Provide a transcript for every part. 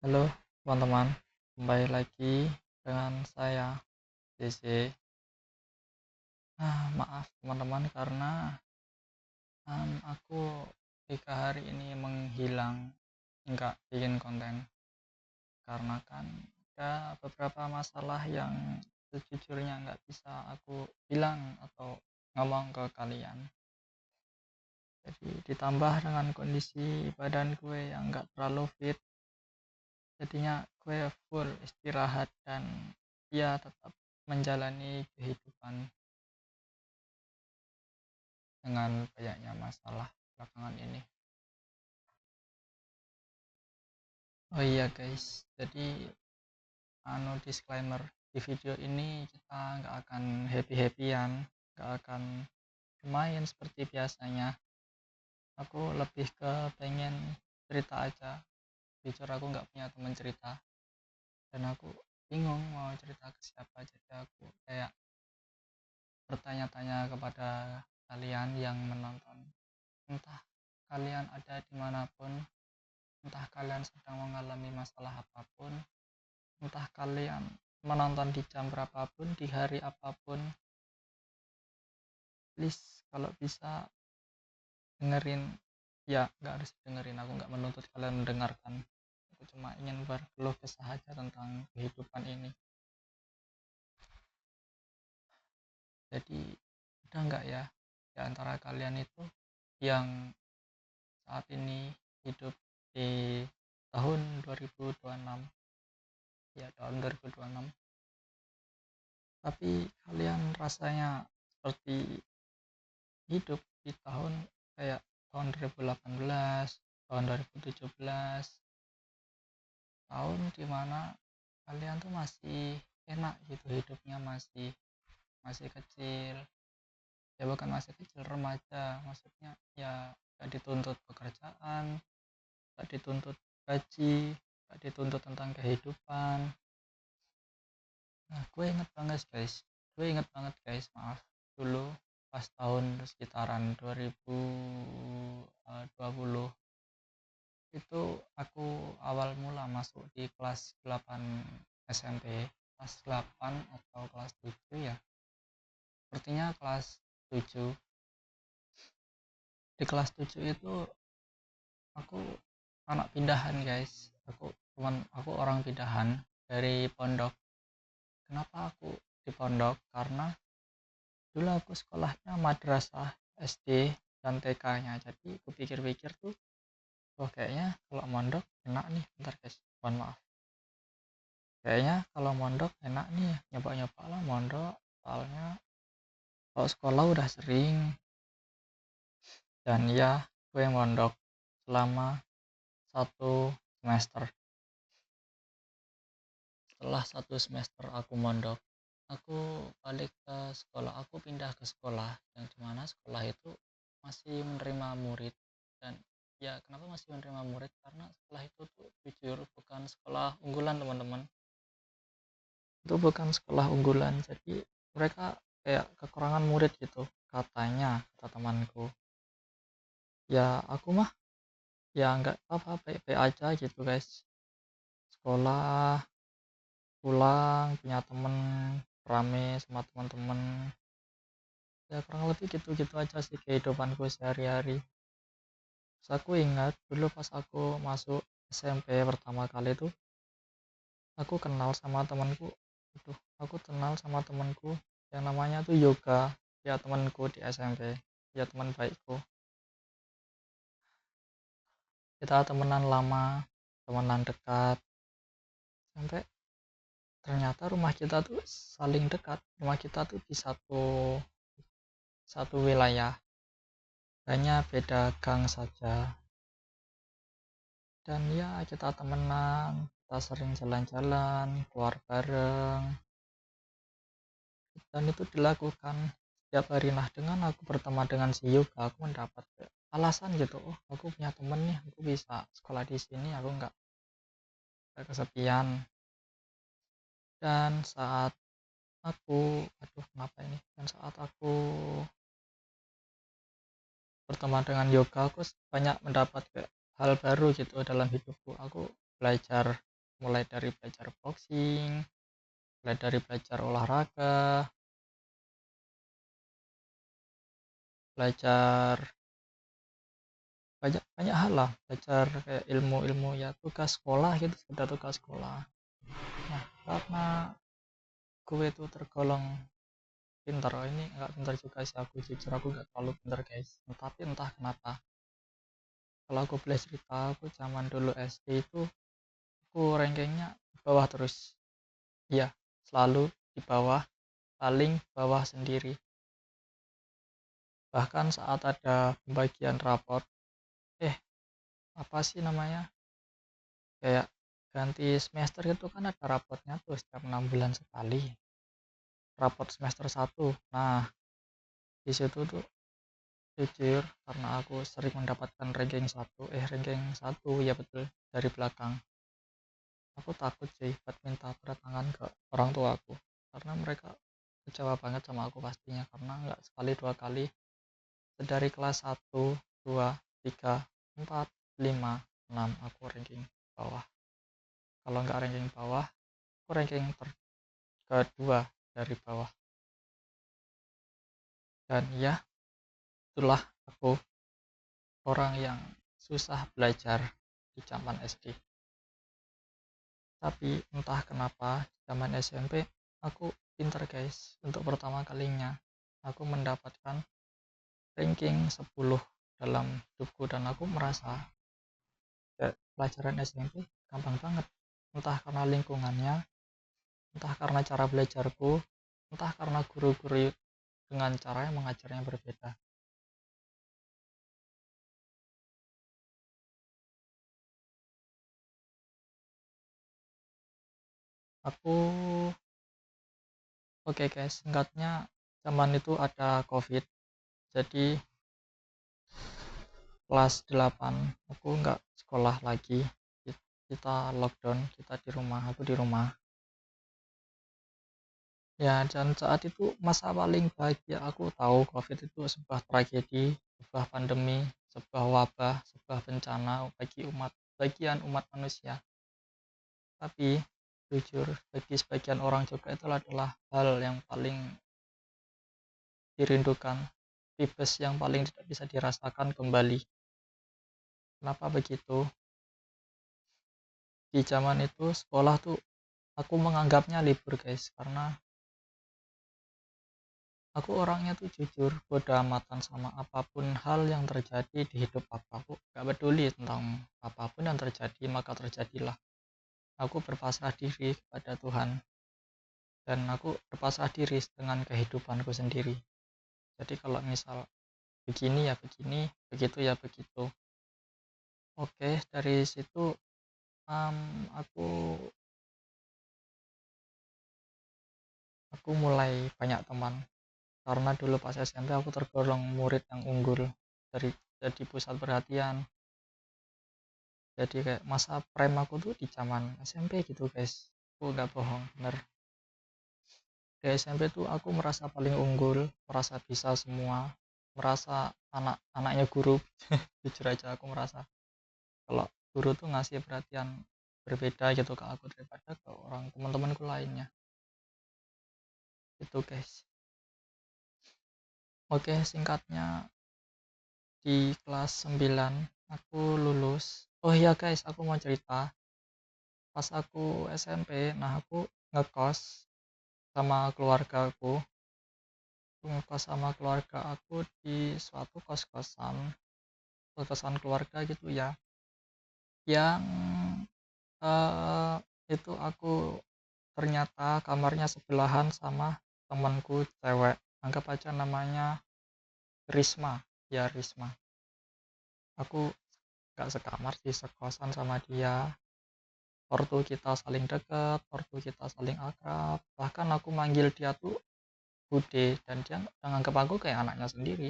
Halo teman-teman, kembali lagi dengan saya DC. Maaf teman-teman karena aku 3 hari ini menghilang, nggak bikin konten karena kan ada beberapa masalah yang sejujurnya nggak bisa aku bilang atau ngomong ke kalian. Jadi ditambah dengan kondisi badan gue yang nggak terlalu fit, jadinya gue full istirahat dan ya tetap menjalani kehidupan dengan banyaknya masalah belakangan ini. Oh iya guys, jadi disclaimer, di video ini kita nggak akan happy-happyan, nggak akan main seperti biasanya. Aku lebih ke pengen cerita aja. Jujur aku nggak punya teman cerita dan aku bingung mau cerita ke siapa, jadi aku kayak bertanya-tanya kepada kalian yang menonton. Entah kalian ada dimanapun, entah kalian sedang mengalami masalah apapun, entah kalian menonton di jam berapapun, di hari apapun, please kalau bisa dengerin. Ya nggak harus dengerin, aku nggak menuntut kalian mendengarkan, aku cuma ingin berkeluh kesah aja tentang kehidupan ini. Jadi ada nggak ya di antara kalian itu yang saat ini hidup di tahun 2026, ya tahun 2026, tapi kalian rasanya seperti hidup di tahun kayak tahun 2018, tahun 2017, tahun dimana kalian tuh masih enak gitu hidupnya, masih masih kecil, ya bukan masih kecil, remaja maksudnya, ya gak dituntut pekerjaan, gak dituntut gaji, gak dituntut tentang kehidupan. Nah, gue inget banget guys, maaf, dulu pas tahun sekitaran 2020 itu aku awal mula masuk di kelas 8 SMP, kelas 8 atau kelas 7 ya, sepertinya kelas 7. Di kelas 7 itu aku anak pindahan guys, aku orang pindahan dari pondok. Kenapa aku di pondok? Karena dulu aku sekolahnya madrasah SD dan TK-nya, jadi aku pikir-pikir tuh, wah kayaknya kalau mondok enak nih. Bentar guys, mohon maaf. Kayaknya kalau mondok enak nih, nyoba-nyoba lah mondok, soalnya kalau sekolah udah sering. Dan ya, gue mondok selama 1 semester. Setelah 1 semester aku mondok, aku balik ke sekolah, aku pindah ke sekolah yang dimana sekolah itu masih menerima murid. Dan ya kenapa masih menerima murid, karena sekolah itu tuh jujur bukan sekolah unggulan teman-teman, itu bukan sekolah unggulan, jadi mereka kayak kekurangan murid gitu katanya, kata temanku. Ya aku mah ya nggak apa-apa, baik-baik aja gitu guys, sekolah, pulang, punya temen, rame sama teman-teman, ya kurang lebih gitu-gitu aja sih kehidupanku sehari-hari. Terus aku ingat dulu pas aku masuk SMP pertama kali tuh, aku kenal sama temanku, aku kenal sama temanku yang namanya tuh Yoga, ya temanku di SMP, ya teman baikku. Kita temenan lama, temenan dekat, sampai ternyata rumah kita tuh saling dekat. Rumah kita tuh di satu satu wilayah, hanya beda gang saja. Dan ya kita temenan, kita sering jalan-jalan, keluar bareng, dan itu dilakukan setiap hari. Nah, dengan aku berteman dengan si Yoga, aku mendapat alasan gitu, oh aku punya temen nih, aku bisa sekolah di sini, aku nggak kesepian. Dan saat aku kenapa ini, dan saat aku berteman dengan Yoga, aku banyak mendapat hal baru gitu dalam hidupku. Aku belajar mulai dari belajar boxing, mulai dari belajar olahraga, belajar banyak banyak hal lah, belajar kayak ilmu-ilmu ya tugas sekolah gitu, ada tugas sekolah. Nah, karena gue tuh tergolong pintar, ini nggak pintar juga sih, aku jujur aku nggak terlalu pintar guys, tapi entah kenapa kalau aku boleh cerita, aku zaman dulu SD itu aku rankingnya di bawah terus. Iya, selalu di bawah, paling bawah sendiri. Bahkan saat ada pembagian raport, eh apa sih namanya, kayak ganti semester itu kan ada rapotnya tuh setiap 6 bulan sekali, raport semester 1. Nah, di situ tuh jujur karena aku sering mendapatkan ranking satu ya betul, dari belakang, aku takut sih buat minta tanda tangan ke orang tua aku, karena mereka kecewa banget sama aku pastinya, karena nggak sekali dua kali dari kelas 1, 2, 3, 4, 5, 6 aku ranking bawah. Kalau nggak ranking bawah, aku ranking kedua dari bawah. Dan ya, itulah aku, orang yang susah belajar di zaman SD. Tapi entah kenapa zaman SMP aku pinter guys. Untuk pertama kalinya aku mendapatkan ranking 10 dalam hidupku, dan aku merasa ya, pelajaran SMP gampang banget. Entah karena lingkungannya, entah karena cara belajarku, entah karena guru-guru dengan cara yang mengajarnya berbeda. Aku oke guys, singkatnya zaman itu ada COVID, jadi kelas 8 aku nggak sekolah lagi, kita lockdown, kita di rumah, aku di rumah. Ya, dan saat itu masa paling bahagia aku tahu. COVID itu sebuah tragedi, sebuah pandemi, sebuah wabah, sebuah bencana bagi bagian umat manusia. Tapi jujur, bagi sebagian orang juga itu adalah hal yang paling dirindukan, tipes yang paling tidak bisa dirasakan kembali. Kenapa begitu? Di zaman itu sekolah tuh aku menganggapnya libur guys, karena aku orangnya tuh jujur bodo amatan sama apapun hal yang terjadi di hidup aku gak peduli tentang apapun yang terjadi, maka terjadilah. Aku berpasrah diri kepada Tuhan, dan aku berpasrah diri dengan kehidupanku sendiri. Jadi kalau misal begini ya begini, begitu ya begitu. Oke, dari situ aku mulai banyak teman, karena dulu pas SMP aku tergolong murid yang unggul, dari jadi pusat perhatian. Jadi kayak masa prime aku tuh di zaman SMP gitu guys, aku nggak bohong, bener. Di SMP tuh aku merasa paling unggul, merasa bisa semua, merasa anaknya guru. Jujur aja aku merasa kalau guru tuh ngasih perhatian berbeda gitu ke aku daripada ke orang teman-temanku lainnya. Itu guys. Oke, singkatnya di kelas 9 aku lulus. Oh iya guys, aku mau cerita. Pas aku SMP, nah aku ngekos sama keluargaku. Aku ngekos sama keluarga aku di suatu kos-kosan keluarga gitu ya. Yang itu aku ternyata kamarnya sebelahan sama temanku cewek. Anggap aja namanya Risma. Ya Risma. Aku gak sekamar sih, sekosan sama dia. Ortu kita saling dekat, ortu kita saling akrab. Bahkan aku manggil dia tuh Bude, dan dia menganggap aku kayak anaknya sendiri.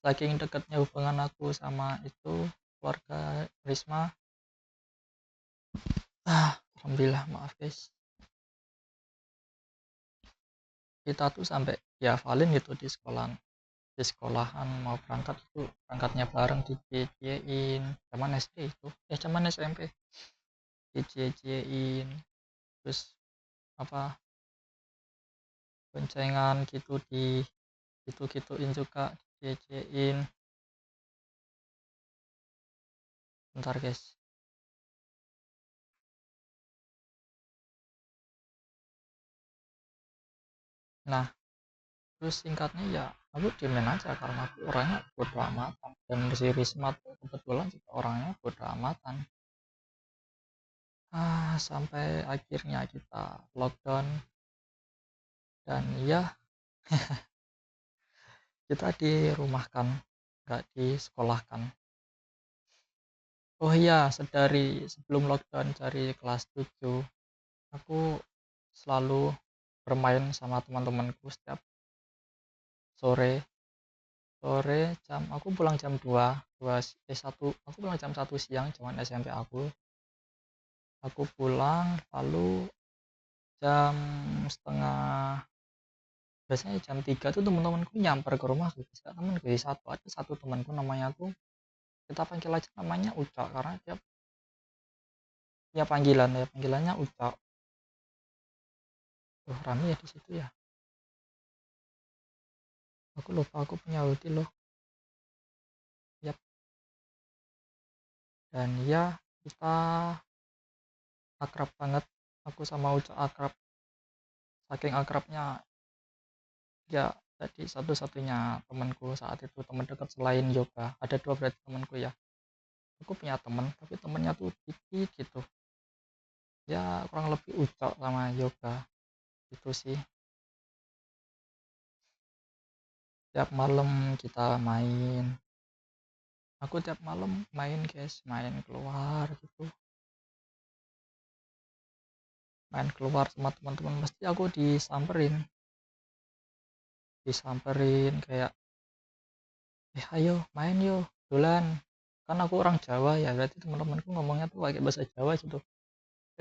Saking dekatnya hubungan aku sama itu keluarga Risma. Alhamdulillah, maaf guys. Kita tuh sampai ya valin gitu di sekolahan mau berangkat itu berangkatnya bareng, di zaman SD itu zaman SMP dicie-ciein, terus apa boncengan gitu di gitu-gituin juga, dicie-ciein. Bentar guys. Nah, terus singkatnya ya aku diemin aja karena aku orangnya bodo amatan, dan si Risma tuh kebetulan juga orangnya bodo amatan. Sampai akhirnya kita lockdown, dan ya kita dirumahkan, nggak disekolahkan. Oh iya, sedari sebelum lockdown dari kelas 7 aku selalu bermain sama teman-temanku setiap sore. Jam aku pulang jam 1 aku pulang jam 1 siang zaman SMP aku pulang, lalu jam setengah biasanya jam 3 tuh teman-temanku nyamper ke rumah. Bisa temen gue ada satu temanku namanya tuh, kita panggil aja namanya Uca, karena dia ya panggilannya Uca. Tuh rame ya di situ ya, aku lupa aku punya hoodie loh. Yap. Dan ya kita akrab banget, aku sama Uca akrab, saking akrabnya ya. Jadi satu-satunya temanku saat itu, teman dekat selain Yoga. Ada dua berarti temanku ya. Aku punya teman tapi temennya tuh dikit gitu, ya kurang lebih Ucok sama Yoga itu sih. Tiap malam kita main, aku tiap malam main guys, main keluar gitu, main keluar sama teman-teman mesti aku disamperin kayak ayo main yuk dolan, kan aku orang Jawa ya, berarti teman-temanku ngomongnya tuh pakai bahasa Jawa gitu.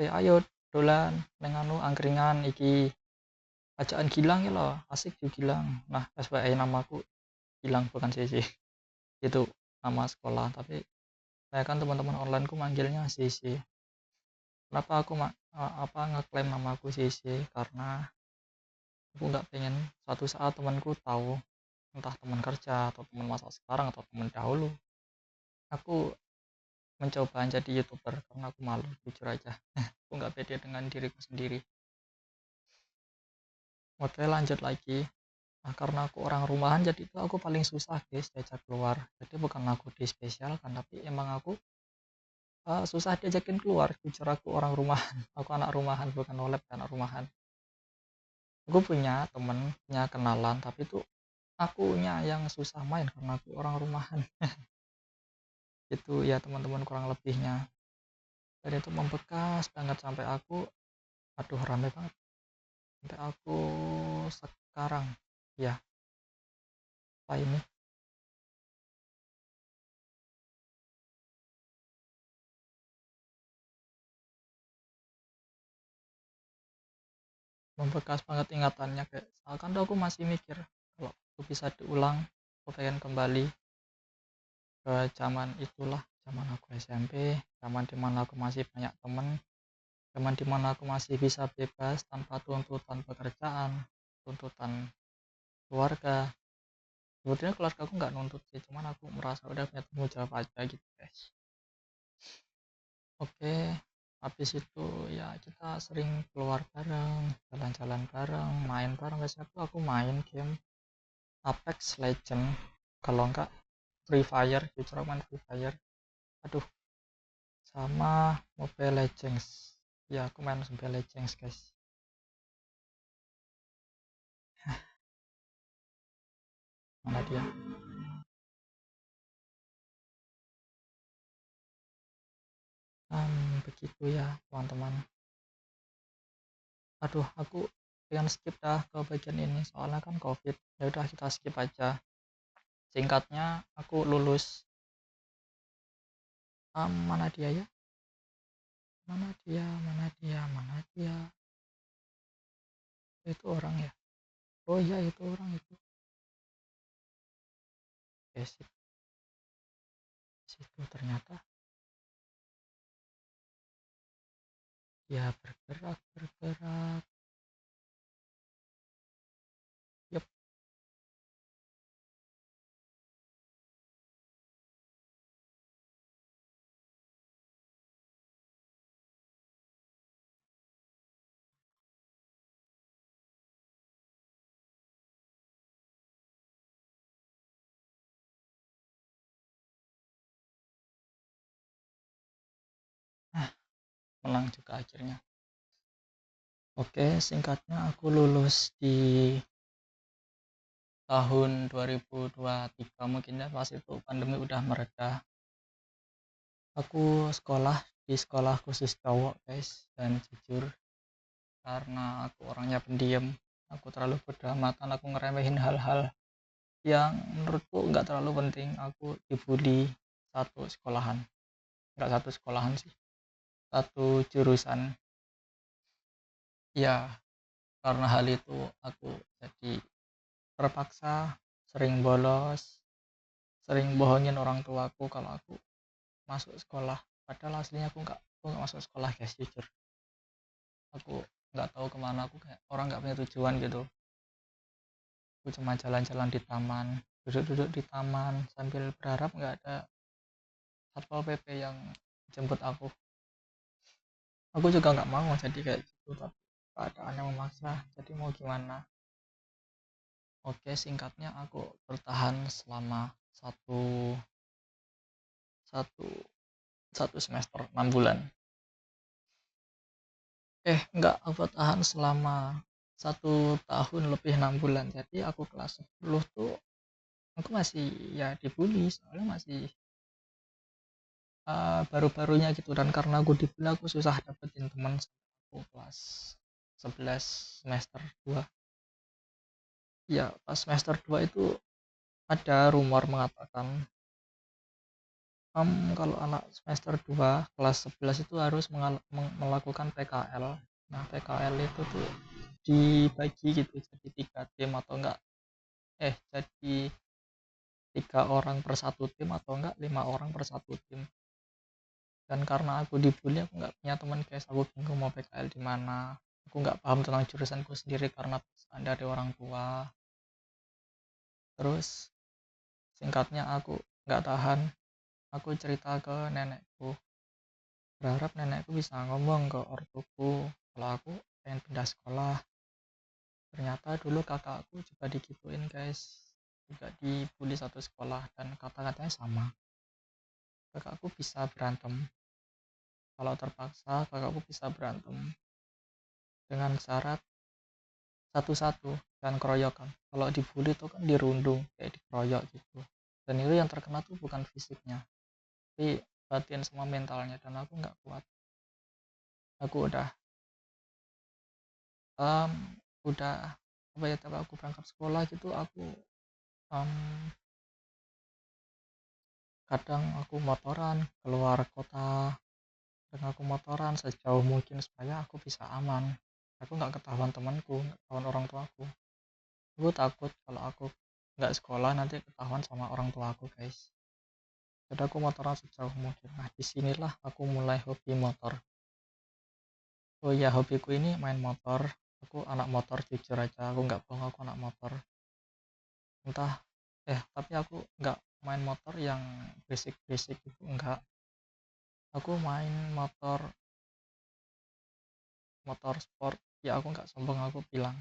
Ayo dolan neng anu angkringan iki, ajakan Gilang ya loh, asik juga Gilang. Nah SBY namaku Gilang bukan Sisi, itu nama sekolah, tapi saya kan teman-teman online ku manggilnya Sisi. Kenapa aku ngeklaim nama aku Sisi, karena aku nggak pengen suatu saat temanku tahu, entah teman kerja atau teman masa sekarang atau teman dahulu, aku mencoba jadi YouTuber, karena aku malu jujur aja. Aku nggak pede dengan diriku sendiri. Oke lanjut lagi. Nah, karena aku orang rumahan, jadi itu aku paling susah guys diajak keluar. Jadi bukan aku dispesialkan, tapi emang aku susah diajakin keluar. Jujur aku orang rumahan, aku anak rumahan, bukan oleh anak rumahan. Aku punya temen, punya kenalan, tapi tuh akunya yang susah main karena aku orang rumahan. Itu ya teman-teman kurang lebihnya. Dan itu membekas banget sampai aku, aduh rame banget, sampai aku sekarang ya apa ini, membekas banget ingatannya, kayak seakan tuh aku masih mikir kalau aku bisa diulang, aku pengen kembali ke zaman itulah, zaman aku SMP, zaman dimana aku masih banyak temen, zaman dimana aku masih bisa bebas tanpa tuntutan pekerjaan, tuntutan keluarga. Sebetulnya keluarga aku nggak nuntut sih, cuman aku merasa udah punya tanggung jawab aja gitu guys. Oke, habis itu ya kita sering keluar bareng, jalan-jalan bareng, main bareng guys. Aku main game Apex Legend, kalau enggak Free Fire, jujur aku main Free Fire. Aduh, sama Mobile Legends. Ya aku main Mobile Legends guys. Mana dia? Begitu ya teman-teman. Aduh, aku pengen skip dah ke bagian ini soalnya kan COVID. Ya udah kita skip aja. Singkatnya aku lulus. Mana dia ya? Mana dia? Mana dia? Mana dia? Itu orang ya? Oh iya itu orang itu. Basic situ ternyata. Ya, bergerak, bergerak. Yep. Ah, menang juga akhirnya. Oke, singkatnya aku lulus di tahun 2023 mungkin ya, pas itu pandemi udah mereda. Aku sekolah di sekolah khusus cowok guys, dan jujur karena aku orangnya pendiam, aku terlalu bodo amatan, aku ngeremehin hal-hal yang menurutku nggak terlalu penting. Aku dibully satu sekolahan, nggak satu sekolahan sih, satu jurusan. Ya, karena hal itu aku jadi terpaksa sering bolos, sering bohongin orang tuaku kalau aku masuk sekolah, padahal aslinya aku nggak masuk sekolah guys, jujur aku nggak tahu kemana, aku kayak orang nggak punya tujuan gitu. Aku cuma jalan-jalan di taman, duduk-duduk di taman sambil berharap nggak ada satpol pp yang jemput aku juga nggak mau jadi kayak gitu, tapi keadaan yang memaksa, jadi mau gimana. Oke, singkatnya aku bertahan selama satu satu satu semester 6 bulan. Enggak, aku bertahan selama 1 tahun lebih 6 bulan. Jadi aku kelas 10 tuh aku masih ya dibully, soalnya masih baru-barunya gitu, dan karena aku dibully aku susah dapetin teman. Aku kelas 11 semester 2. Ya, pas semester 2 itu ada rumor mengatakan kalau anak semester 2 kelas 11 itu harus melakukan PKL. Nah, PKL itu tuh dibagi gitu jadi 3 tim, atau enggak jadi 3 orang per satu tim, atau enggak 5 orang per satu tim. Dan karena aku dibully, aku nggak punya teman guys, aku bingung mau PKL di mana. Aku nggak paham tentang jurusanku sendiri karena pesan dari orang tua. Terus singkatnya aku nggak tahan, aku cerita ke nenekku, berharap nenekku bisa ngomong ke ortuku kalau aku pengen pindah sekolah. Ternyata dulu kakakku juga digituin guys, juga dibully satu sekolah, dan kata-katanya sama. Kakakku bisa berantem, kalau terpaksa kakakku bisa berantem dengan syarat satu-satu dan keroyokan. Kalau dibully tuh kan dirundung kayak dikeroyok gitu, dan itu yang terkena tuh bukan fisiknya tapi batin sama mentalnya, dan aku nggak kuat. Aku um, udah apa ya, tapi aku berangkat sekolah gitu, aku um, kadang aku motoran keluar kota, dan aku motoran sejauh mungkin supaya aku bisa aman, aku nggak ketahuan temanku, nggak ketahuan orang tuaku. Aku takut kalau aku nggak sekolah nanti ketahuan sama orang tua aku guys. Jadi aku motoran sejauh mungkin. Nah, disinilah aku mulai hobi motor. Oh iya, hobiku ini main motor. Aku anak motor, jujur aja aku nggak bohong, aku anak motor. Entah tapi aku nggak main motor yang basic-basic itu, enggak. Aku main motor motor sport. Ya, aku nggak sombong, aku bilang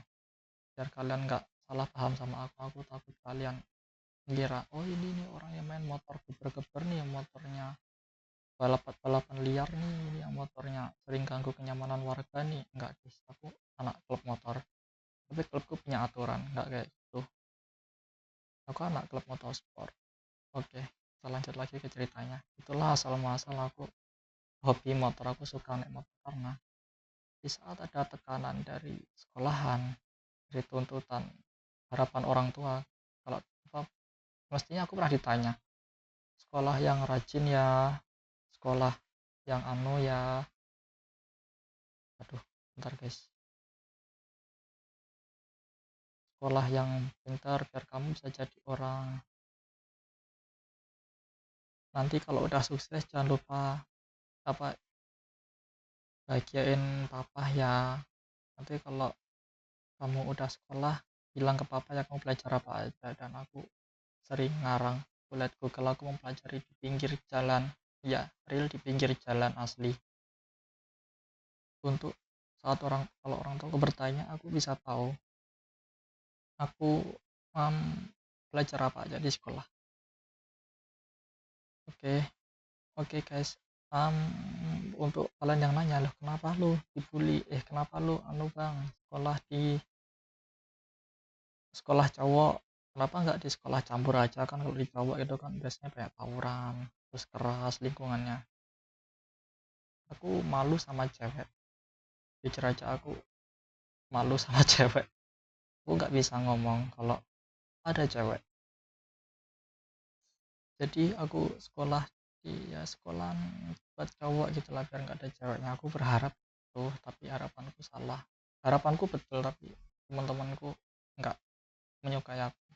biar kalian nggak salah paham sama aku takut kalian ngira oh ini nih orang yang main motor geber-geber nih, yang motornya balapan liar nih, ini yang motornya sering ganggu kenyamanan warga nih. Enggak guys, aku anak klub motor, tapi klubku punya aturan, enggak kayak gitu. Aku anak klub motorsport. Oke, kita lanjut lagi ke ceritanya. Itulah asal muasal aku hobi motor. Aku suka naik motor karena di saat ada tekanan dari sekolahan, dari tuntutan, harapan orang tua, kalau apa, mestinya aku pernah ditanya, sekolah yang rajin ya, sekolah yang anu ya. Aduh, bentar guys. Sekolah yang pintar biar kamu bisa jadi orang. Nanti kalau udah sukses jangan lupa apa, bahagiain papa ya. Nanti kalau kamu udah sekolah, bilang ke papa ya kamu belajar apa aja. Dan aku sering ngarang, aku lihat Google, aku mempelajari di pinggir jalan, ya real di pinggir jalan asli. Untuk saat kalau orang tua aku bertanya, aku bisa tahu aku um, belajar apa aja di sekolah. Oke. Oke guys, um, untuk kalian yang nanya loh, kenapa lu dibully, kenapa lu bang sekolah di sekolah cowok, kenapa nggak di sekolah campur aja, kan kalau di cowok itu kan biasanya banyak tawuran, terus keras lingkungannya. Aku malu sama cewek, jujur aja aku malu sama cewek. Aku nggak bisa ngomong kalau ada cewek, jadi aku sekolah di sekolah buat cowok gitu lah, biar nggak ada ceweknya. Aku berharap tuh, tapi harapanku salah. Harapanku betul, tapi teman-temanku nggak menyukai aku.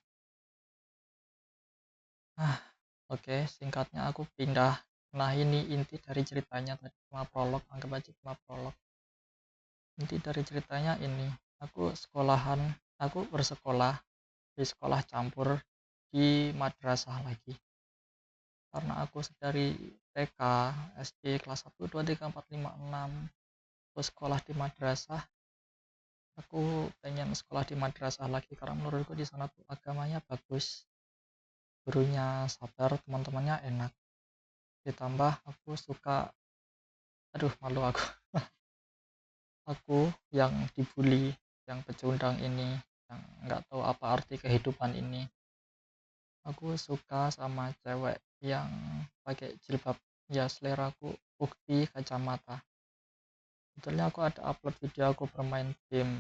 Oke, singkatnya aku pindah. Nah, ini inti dari ceritanya tadi, cuma prolog, anggap aja cuma prolog. Inti dari ceritanya ini, aku bersekolah di sekolah campur di madrasah lagi. Karena aku dari TK, SD kelas 1, 2, 3, 4, 5, 6 terus sekolah di madrasah. Aku pengen sekolah di madrasah lagi karena menurutku di sana tuh agamanya bagus, gurunya sabar, teman-temannya enak. Ditambah aku suka, aduh malu aku, aku yang dibully, yang pecundang ini, yang nggak tahu apa arti kehidupan ini. Aku suka sama cewek yang pakai jilbab, ya seleraku bukti kacamata. Sebetulnya aku ada upload video aku bermain game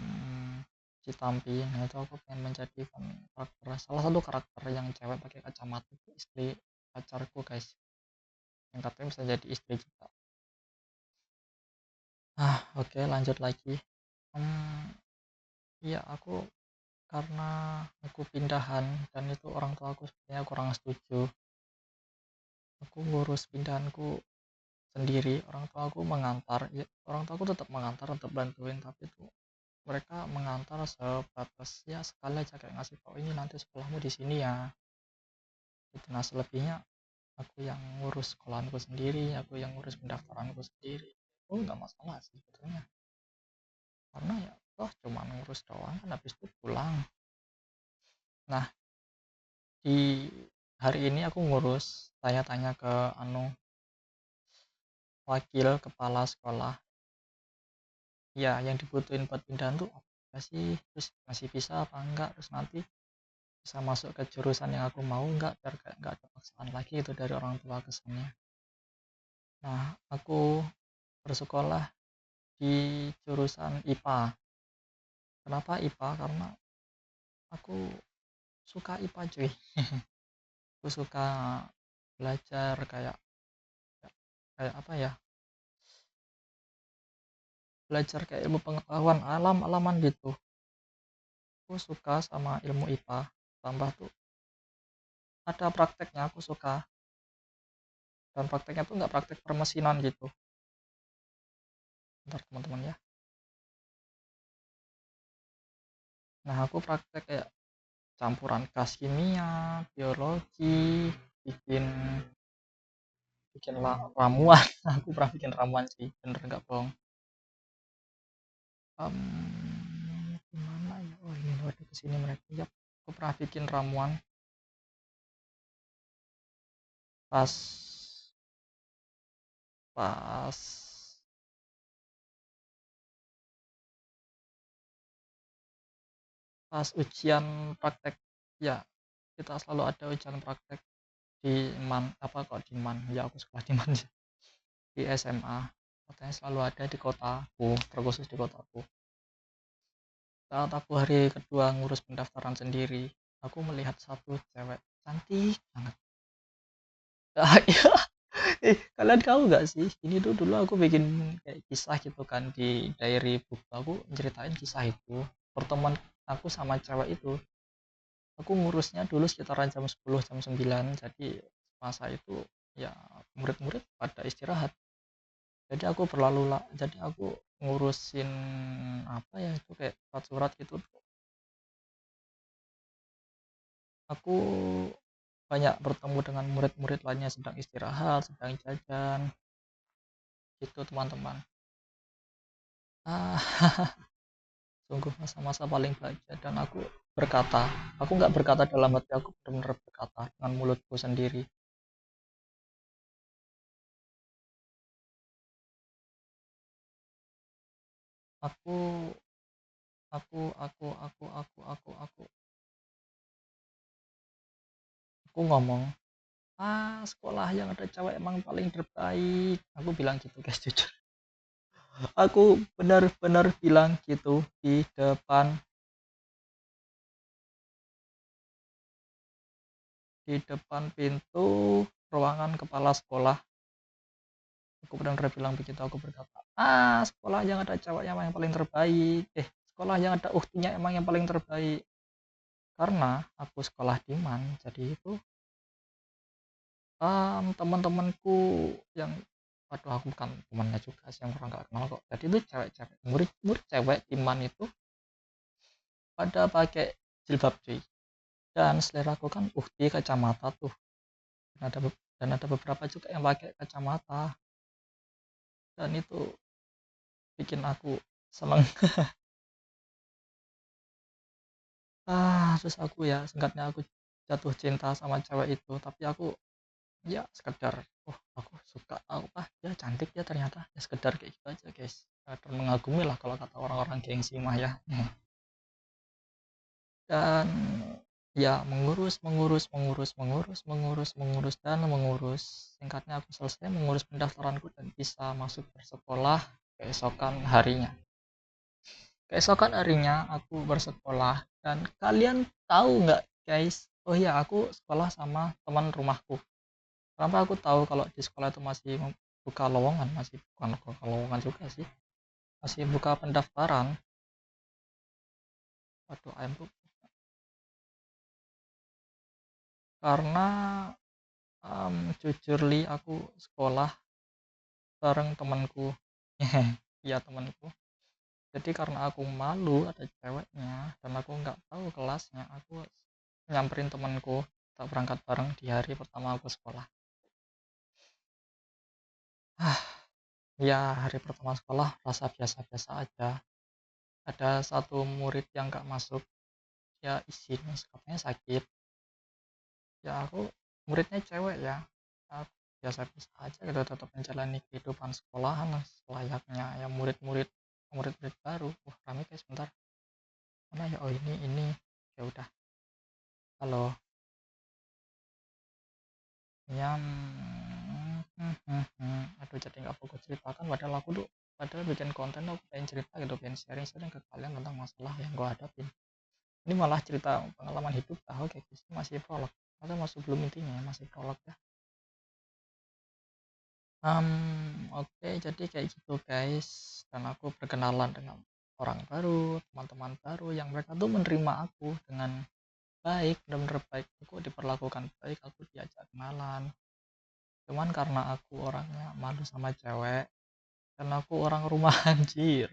Citampi. Nah itu aku pengen menjadi karakter, salah satu karakter yang cewek pakai kacamata itu istri pacarku guys, yang katanya bisa jadi istri juga. Oke, lanjut lagi. Iya, aku karena aku pindahan dan itu orang tua aku sebenarnya kurang setuju. Aku ngurus pindahanku sendiri, orang tua aku mengantar, ya orang tua aku tetap mengantar, tetap bantuin, tapi tuh mereka mengantar sebatas ya sekali aja, kayak ngasih tau ini nanti sekolahmu di sini ya gitu. Nah selebihnya aku yang ngurus sekolahanku sendiri, aku yang ngurus pendaftaranku sendiri. Itu nggak masalah sih sebetulnya, karena ya toh cuma ngurus doang kan, habis itu pulang. Nah di hari ini aku ngurus, tanya-tanya ke wakil kepala sekolah, ya yang dibutuhin buat pindahan tuh apa sih, terus masih bisa apa enggak, terus nanti bisa masuk ke jurusan yang aku mau enggak, biar kayak enggak ada paksaan lagi itu dari orang tua kesannya. Nah aku bersekolah di jurusan IPA. Kenapa IPA? Karena aku suka IPA cuy. Aku suka belajar kayak kayak apa ya, belajar kayak ilmu pengetahuan alam-alaman gitu. Aku suka sama ilmu IPA, tambah tuh ada prakteknya, aku suka. Dan prakteknya tuh nggak praktek permesinan gitu. Bentar teman-teman ya. Nah aku praktek kayak campuran gas kimia, biologi, bikin bikin ramuan. Aku pernah bikin ramuan sih, bener nggak bohong. Gimana ya, oh ini waduh kesini mereka ya. Aku pernah bikin ramuan pas pas pas ujian praktek ya. Kita selalu ada ujian praktek di man, apa kok di man ya, aku sekolah di man sih, di SMA katanya selalu ada di kotaku, terkhusus di kotaku. Saat aku hari kedua ngurus pendaftaran sendiri, aku melihat satu cewek cantik banget. Kalian tahu nggak sih, ini tuh dulu aku bikin kayak kisah gitu kan di diary book, aku ceritain kisah itu, pertemuan aku sama cewek itu. Aku ngurusnya dulu sekitaran jam 10, jam 9, jadi masa itu ya murid-murid pada istirahat. Jadi aku berlalu lah, jadi aku ngurusin apa ya itu kayak surat-surat gitu. Aku banyak bertemu dengan murid-murid lainnya sedang istirahat, sedang jajan, gitu teman-teman. Ah, sungguh masa-masa paling bahagia dan aku nggak berkata dalam hati, aku benar-benar berkata dengan mulutku sendiri. Aku, aku ngomong, sekolah yang ada cewek emang paling terbaik. Aku bilang gitu guys, jujur. Aku benar-benar bilang gitu di depan pintu ruangan kepala sekolah. Aku benar-benar bilang begitu, aku berkata, sekolah yang ada ceweknya emang yang paling terbaik. Sekolah yang ada uktinya emang yang paling terbaik. Karena aku sekolah di MAN, jadi itu teman-temanku yang, waduh aku bukan temannya juga sih, yang orang gak kenal kok. Jadi itu cewek-cewek, murid-murid cewek di MAN itu pada pakai jilbab cuy. Dan selera aku kan ukti kacamata tuh. Dan ada beberapa juga yang pakai kacamata. Dan itu bikin aku seneng. Terus aku ya singkatnya aku jatuh cinta sama cewek itu, tapi aku ya sekedar, aku suka, ya cantik ya ternyata, ya sekedar kayak gitu aja guys. Dan mengagumi lah kalau kata orang-orang gengsi mah ya. Dan ya mengurus, singkatnya aku selesai mengurus pendaftaranku dan bisa masuk bersekolah keesokan harinya aku bersekolah. Dan kalian tahu nggak guys, oh iya aku sekolah sama teman rumahku. Kenapa aku tahu kalau di sekolah itu masih buka lowongan, masih bukan buka lowongan juga sih, masih buka pendaftaran. Waduh, ayam tuh. Karena jujur li aku sekolah bareng temanku. Iya temanku. Jadi karena aku malu ada ceweknya dan aku nggak tahu kelasnya, aku nyamperin temanku, kita berangkat bareng di hari pertama aku sekolah. Ya hari pertama sekolah rasa biasa-biasa aja. Ada satu murid yang nggak masuk, ya izin katanya sakit. Ya aku muridnya cewek ya, aku biasa-biasa aja gitu, tetap menjalani kehidupan sekolahan lah selayaknya ya murid-murid baru. Rame guys, sebentar, mana ya, ini ya udah, halo ya. Aduh, jadi nggak fokus ceritakan, padahal bikin konten aku pengen cerita gitu, pengen sharing-sharing ke kalian tentang masalah yang gue hadapin. Ini malah cerita pengalaman hidup. Oke guys, masih prolog atau masih belum intinya, masih prolog ya. Oke, jadi kayak gitu guys, dan aku berkenalan dengan orang baru, teman-teman baru yang mereka tuh menerima aku dengan baik, benar-benar baik. Aku diperlakukan baik, aku diajak kenalan. Cuman karena aku orangnya malu sama cewek, karena aku orang rumahan jir,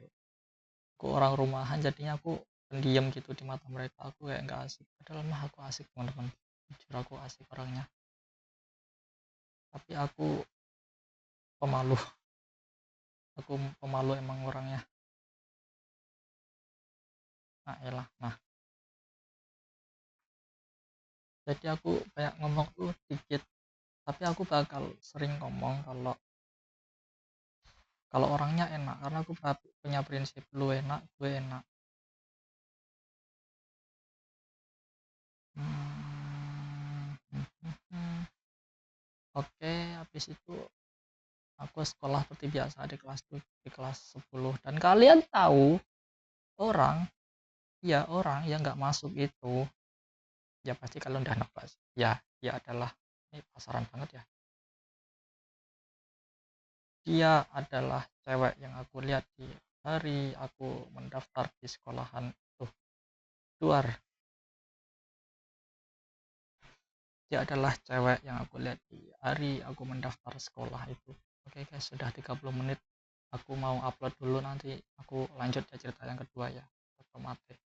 aku orang rumahan, jadinya aku pendiam gitu di mata mereka. Aku kayak nggak asik, padahal mah aku asik teman-teman, jujur aku asik orangnya, tapi aku pemalu. Aku pemalu emang orangnya. Nah, jadi aku kayak ngomong tuh dikit, tapi aku bakal sering ngomong kalau kalau orangnya enak, karena aku punya prinsip lu enak gue enak. Hmm, Oke, habis itu aku sekolah seperti biasa di kelas 10, dan kalian tahu orang orang yang nggak masuk itu, ya pasti kalian udah nebak. Ya adalah, ini pasaran banget ya, dia adalah cewek yang aku lihat di hari aku mendaftar di sekolahan tuh, luar. Dia adalah cewek yang aku lihat di hari aku mendaftar sekolah itu. Oke guys, sudah 30 menit. Aku mau upload dulu, nanti aku lanjut ya cerita yang kedua ya. Otomatis.